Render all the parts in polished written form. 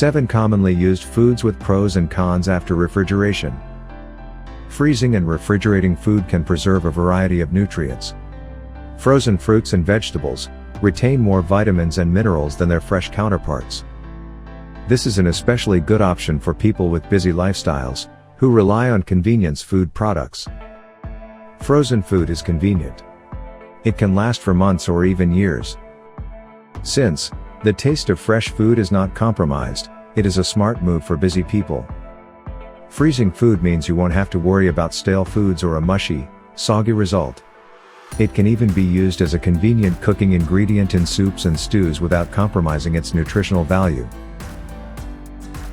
7 commonly used foods with pros and cons after refrigeration. Freezing and refrigerating food can preserve a variety of nutrients. Frozen fruits and vegetables retain more vitamins and minerals than their fresh counterparts. This is an especially good option for people with busy lifestyles, who rely on convenience food products. Frozen food is convenient. It can last for months or even years. Since the taste of fresh food is not compromised, it is a smart move for busy people. Freezing food means you won't have to worry about stale foods or a mushy, soggy result. It can even be used as a convenient cooking ingredient in soups and stews without compromising its nutritional value.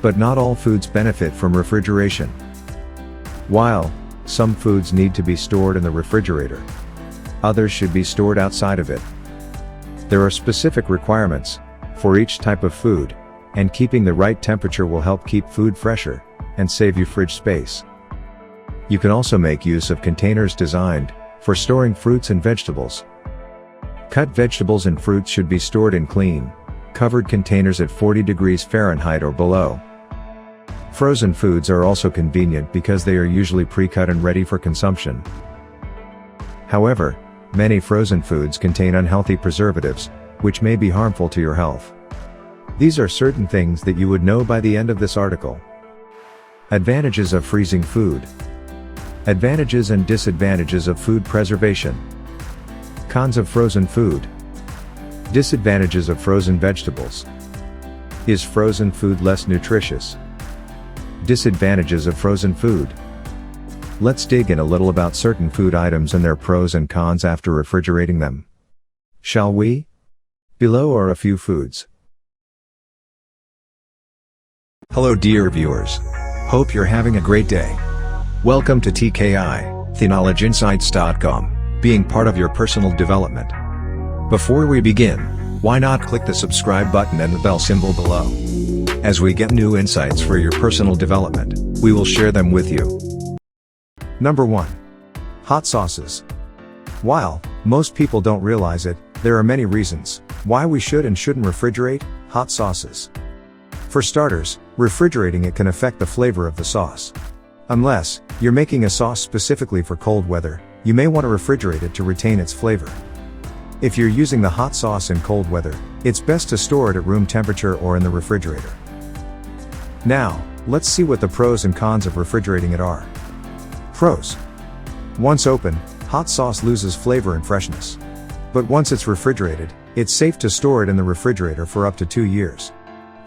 But not all foods benefit from refrigeration. While some foods need to be stored in the refrigerator, others should be stored outside of it. There are specific requirements for each type of food, and keeping the right temperature will help keep food fresher and save you fridge space. You can also make use of containers designed for storing fruits and vegetables. Cut vegetables and fruits should be stored in clean, covered containers at 40 degrees Fahrenheit or below. Frozen foods are also convenient because they are usually pre-cut and ready for consumption. However, many frozen foods contain unhealthy preservatives, which may be harmful to your health. These are certain things that you would know by the end of this article. Advantages of freezing food. Advantages and disadvantages of food preservation. Cons of frozen food. Disadvantages of frozen vegetables. Is frozen food less nutritious? Disadvantages of frozen food. Let's dig in a little about certain food items and their pros and cons after refrigerating them. Shall we? Below are a few foods. Hello dear viewers. Hope you're having a great day. Welcome to TKI, theknowledgeinsights.com, being part of your personal development. Before we begin, why not click the subscribe button and the bell symbol below? As we get new insights for your personal development, we will share them with you. Number 1. Hot sauces. While most people don't realize it, there are many reasons why we should and shouldn't refrigerate hot sauces. For starters, refrigerating it can affect the flavor of the sauce. Unless you're making a sauce specifically for cold weather, you may want to refrigerate it to retain its flavor. If you're using the hot sauce in cold weather, it's best to store it at room temperature or in the refrigerator. Now, let's see what the pros and cons of refrigerating it are. Pros. Once open, hot sauce loses flavor and freshness. But once it's refrigerated, it's safe to store it in the refrigerator for up to 2 years.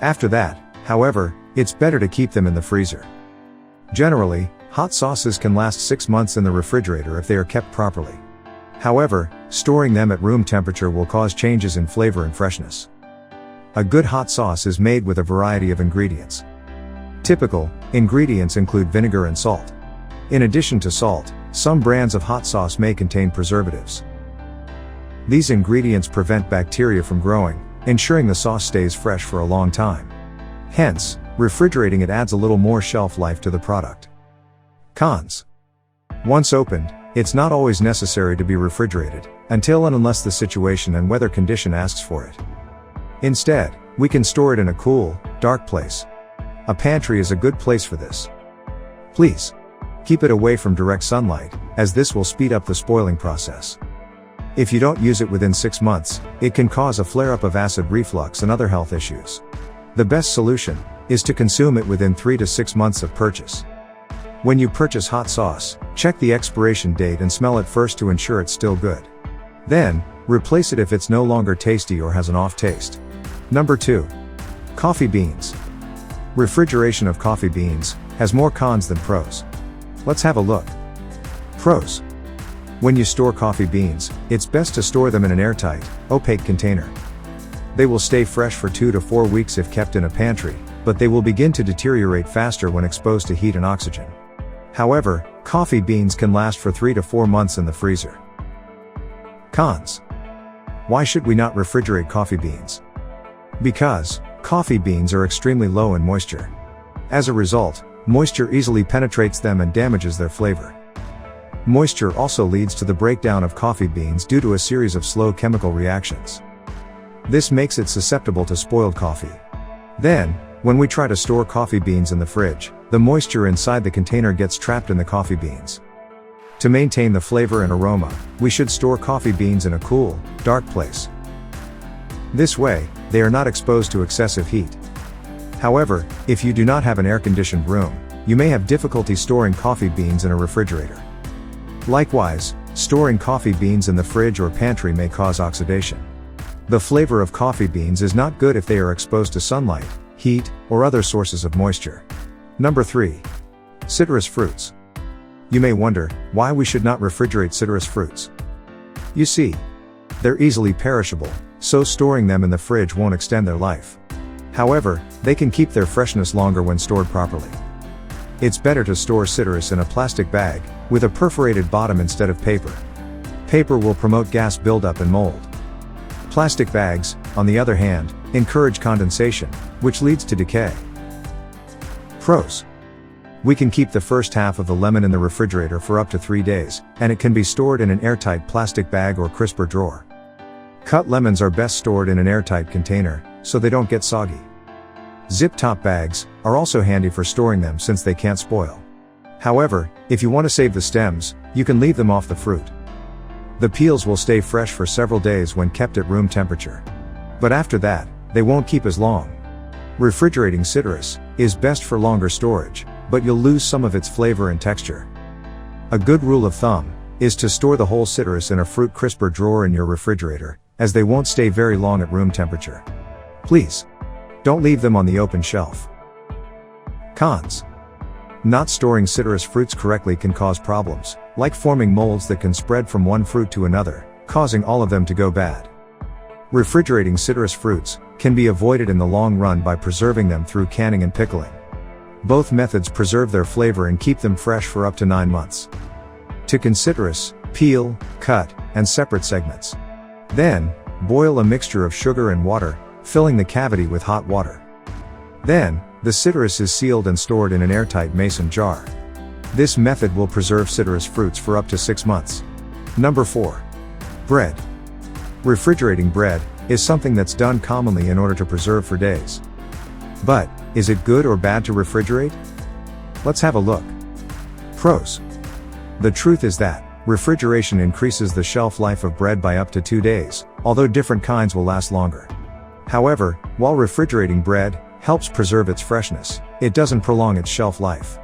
After that, however, it's better to keep them in the freezer. Generally, hot sauces can last 6 months in the refrigerator if they are kept properly. However, storing them at room temperature will cause changes in flavor and freshness. A good hot sauce is made with a variety of ingredients. Typical ingredients include vinegar and salt. In addition to salt, some brands of hot sauce may contain preservatives. These ingredients prevent bacteria from growing, ensuring the sauce stays fresh for a long time. Hence, refrigerating it adds a little more shelf life to the product. Cons. Once opened, it's not always necessary to be refrigerated, until and unless the situation and weather condition asks for it. Instead, we can store it in a cool, dark place. A pantry is a good place for this. Please keep it away from direct sunlight, as this will speed up the spoiling process. If you don't use it within 6 months, it can cause a flare-up of acid reflux and other health issues. The best solution is to consume it within 3 to 6 months of purchase. When you purchase hot sauce, check the expiration date and smell it first to ensure it's still good. Then, replace it if it's no longer tasty or has an off taste. Number 2. Coffee beans. Refrigeration of coffee beans has more cons than pros. Let's have a look. Pros. When you store coffee beans, it's best to store them in an airtight, opaque container. They will stay fresh for 2 to 4 weeks if kept in a pantry, but they will begin to deteriorate faster when exposed to heat and oxygen. However, coffee beans can last for 3 to 4 months in the freezer. Cons. Why should we not refrigerate coffee beans? Because coffee beans are extremely low in moisture. As a result, moisture easily penetrates them and damages their flavor. Moisture also leads to the breakdown of coffee beans due to a series of slow chemical reactions. This makes it susceptible to spoiled coffee. Then, When we try to store coffee beans in the fridge, the moisture inside the container gets trapped in the coffee beans. To maintain the flavor and aroma, we should store coffee beans in a cool, dark place. This way, they are not exposed to excessive heat. However, if you do not have an air-conditioned room, you may have difficulty storing coffee beans in a refrigerator. Likewise, storing coffee beans in the fridge or pantry may cause oxidation. The flavor of coffee beans is not good if they are exposed to sunlight, heat, or other sources of moisture. Number 3. Citrus fruits. You may wonder why we should not refrigerate citrus fruits. You see, they're easily perishable, so storing them in the fridge won't extend their life. However, they can keep their freshness longer when stored properly. It's better to store citrus in a plastic bag, with a perforated bottom instead of paper. Paper will promote gas buildup and mold. Plastic bags, on the other hand, encourage condensation, which leads to decay. Pros. We can keep the first half of the lemon in the refrigerator for up to 3 days, and it can be stored in an airtight plastic bag or crisper drawer. Cut lemons are best stored in an airtight container, so they don't get soggy. Zip-top bags are also handy for storing them since they can't spoil. However, if you want to save the stems, you can leave them off the fruit. The peels will stay fresh for several days when kept at room temperature. But after that, they won't keep as long. Refrigerating citrus is best for longer storage, but you'll lose some of its flavor and texture. A good rule of thumb is to store the whole citrus in a fruit crisper drawer in your refrigerator, as they won't stay very long at room temperature. Please, don't leave them on the open shelf. Cons. Not storing citrus fruits correctly can cause problems, like forming molds that can spread from one fruit to another, causing all of them to go bad. Refrigerating citrus fruits can be avoided in the long run by preserving them through canning and pickling. Both methods preserve their flavor and keep them fresh for up to 9 months. To citrus, peel, cut, and separate segments. Then, boil a mixture of sugar and water, filling the cavity with hot water. Then, the citrus is sealed and stored in an airtight mason jar. This method will preserve citrus fruits for up to 6 months. Number 4. Bread. Refrigerating bread is something that's done commonly in order to preserve for days. But, is it good or bad to refrigerate? Let's have a look. Pros. The truth is that refrigeration increases the shelf life of bread by up to 2 days, although different kinds will last longer. However, while refrigerating bread helps preserve its freshness, it doesn't prolong its shelf life.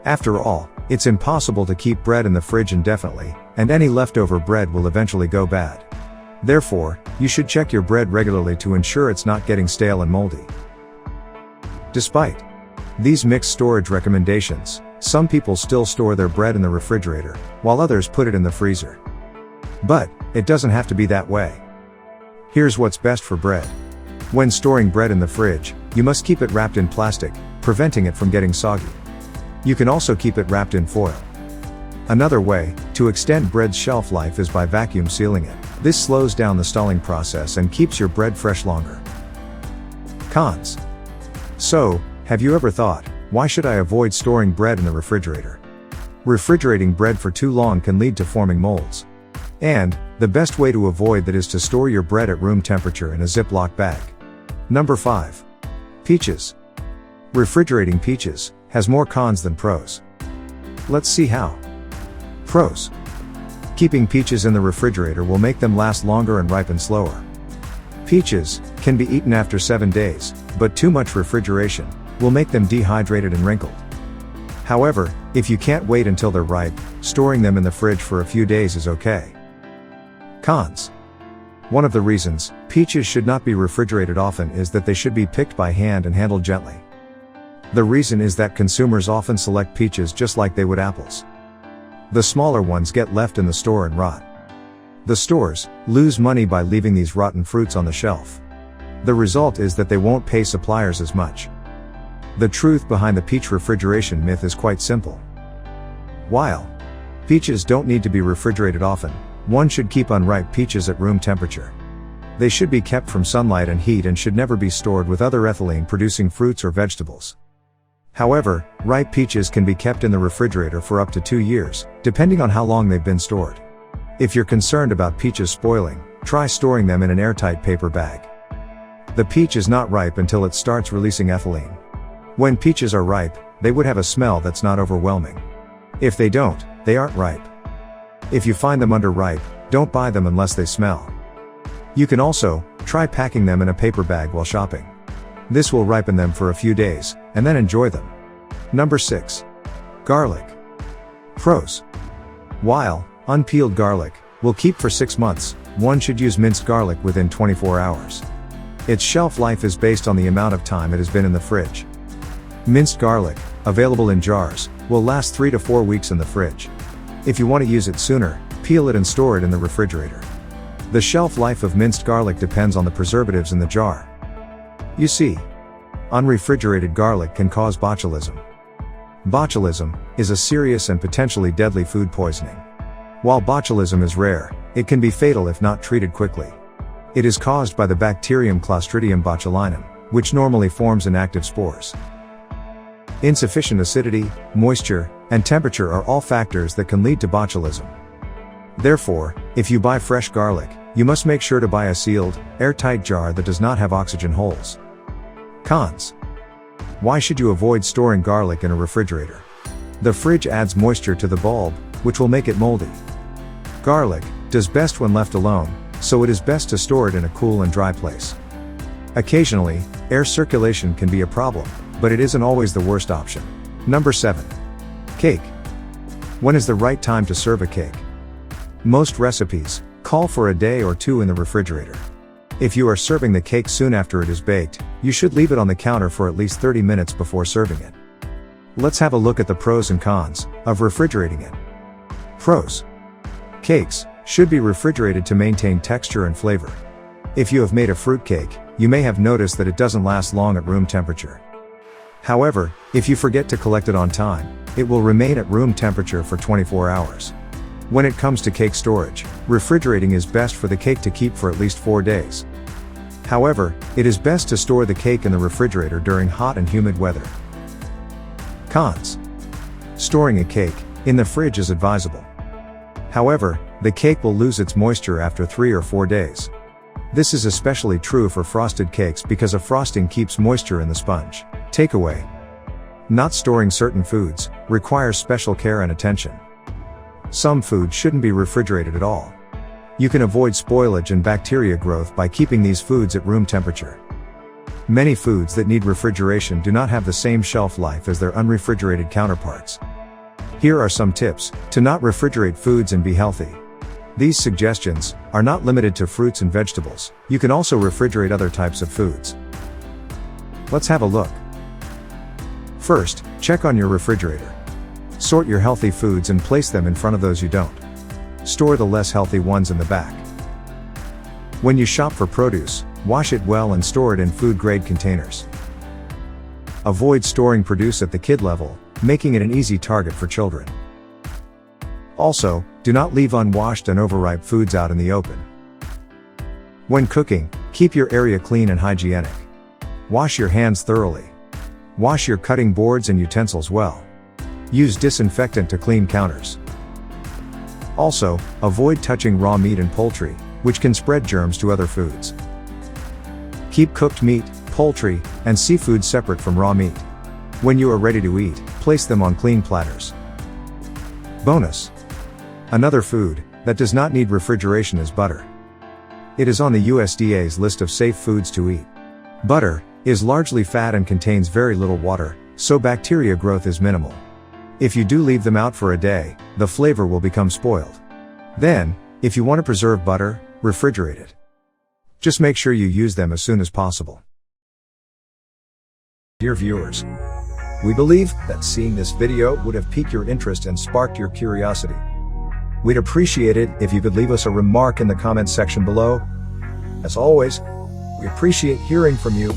After all, it's impossible to keep bread in the fridge indefinitely, and any leftover bread will eventually go bad. Therefore, you should check your bread regularly to ensure it's not getting stale and moldy. Despite these mixed storage recommendations, some people still store their bread in the refrigerator, while others put it in the freezer. But, it doesn't have to be that way. Here's what's best for bread. When storing bread in the fridge, you must keep it wrapped in plastic, preventing it from getting soggy. You can also keep it wrapped in foil. Another way to extend bread's shelf life is by vacuum sealing it. This slows down the stalling process and keeps your bread fresh longer. Cons. So, have you ever thought, why should I avoid storing bread in the refrigerator? Refrigerating bread for too long can lead to forming molds. And, the best way to avoid that is to store your bread at room temperature in a Ziploc bag. Number 5. Peaches. Refrigerating peaches has more cons than pros. Let's see how. Pros. Keeping peaches in the refrigerator will make them last longer and ripen slower. Peaches can be eaten after 7 days, but too much refrigeration will make them dehydrated and wrinkled. However, if you can't wait until they're ripe, storing them in the fridge for a few days is okay. Cons. One of the reasons peaches should not be refrigerated often is that they should be picked by hand and handled gently. The reason is that consumers often select peaches just like they would apples. The smaller ones get left in the store and rot. The stores lose money by leaving these rotten fruits on the shelf. The result is that they won't pay suppliers as much. The truth behind the peach refrigeration myth is quite simple. While peaches don't need to be refrigerated often, one should keep unripe peaches at room temperature. They should be kept from sunlight and heat and should never be stored with other ethylene-producing fruits or vegetables. However, ripe peaches can be kept in the refrigerator for up to 2 years, depending on how long they've been stored. If you're concerned about peaches spoiling, try storing them in an airtight paper bag. The peach is not ripe until it starts releasing ethylene. When peaches are ripe, they would have a smell that's not overwhelming. If they don't, they aren't ripe. If you find them underripe, don't buy them unless they smell. You can also try packing them in a paper bag while shopping. This will ripen them for a few days, and then enjoy them. Number 6. Garlic. Pros. While unpeeled garlic will keep for 6 months, one should use minced garlic within 24 hours. Its shelf life is based on the amount of time it has been in the fridge. Minced garlic, available in jars, will last 3 to 4 weeks in the fridge. If you want to use it sooner, peel it and store it in the refrigerator. The shelf life of minced garlic depends on the preservatives in the jar. You see, unrefrigerated garlic can cause botulism. Botulism is a serious and potentially deadly food poisoning. While botulism is rare, it can be fatal if not treated quickly. It is caused by the bacterium Clostridium botulinum, which normally forms inactive spores. Insufficient acidity, moisture, and temperature are all factors that can lead to botulism. Therefore, if you buy fresh garlic, you must make sure to buy a sealed, airtight jar that does not have oxygen holes. Cons. Why should you avoid storing garlic in a refrigerator? The fridge adds moisture to the bulb, which will make it moldy. Garlic does best when left alone, so it is best to store it in a cool and dry place. Occasionally, air circulation can be a problem, but it isn't always the worst option. Number 7. Cake. When is the right time to serve a cake? Most recipes call for a day or 2 in the refrigerator. If you are serving the cake soon after it is baked, you should leave it on the counter for at least 30 minutes before serving it. Let's have a look at the pros and cons of refrigerating it. Pros. Cakes should be refrigerated to maintain texture and flavor. If you have made a fruit cake, you may have noticed that it doesn't last long at room temperature. However, if you forget to collect it on time, it will remain at room temperature for 24 hours. When it comes to cake storage, refrigerating is best for the cake to keep for at least 4 days. However, it is best to store the cake in the refrigerator during hot and humid weather. Cons. Storing a cake in the fridge is advisable. However, the cake will lose its moisture after 3 or 4 days. This is especially true for frosted cakes because a frosting keeps moisture in the sponge. Takeaway. Not storing certain foods requires special care and attention. Some foods shouldn't be refrigerated at all. You can avoid spoilage and bacteria growth by keeping these foods at room temperature. Many foods that need refrigeration do not have the same shelf life as their unrefrigerated counterparts. Here are some tips to not refrigerate foods and be healthy. These suggestions are not limited to fruits and vegetables. You can also refrigerate other types of foods. Let's have a look. First, check on your refrigerator. Sort your healthy foods and place them in front of those you don't. Store the less healthy ones in the back. When you shop for produce, wash it well and store it in food-grade containers. Avoid storing produce at the kid level, making it an easy target for children. Also, do not leave unwashed and overripe foods out in the open. When cooking, keep your area clean and hygienic. Wash your hands thoroughly. Wash your cutting boards and utensils well. Use disinfectant to clean counters. Also, avoid touching raw meat and poultry, which can spread germs to other foods. Keep cooked meat, poultry, and seafood separate from raw meat. When you are ready to eat, place them on clean platters. Bonus. Another food that does not need refrigeration is butter. It is on the USDA's list of safe foods to eat. Butter is largely fat and contains very little water, so bacteria growth is minimal. If you do leave them out for a day, the flavor will become spoiled. Then, if you want to preserve butter, refrigerate it. Just make sure you use them as soon as possible. Dear viewers, we believe that seeing this video would have piqued your interest and sparked your curiosity. We'd appreciate it if you could leave us a remark in the comments section below. As always, we appreciate hearing from you.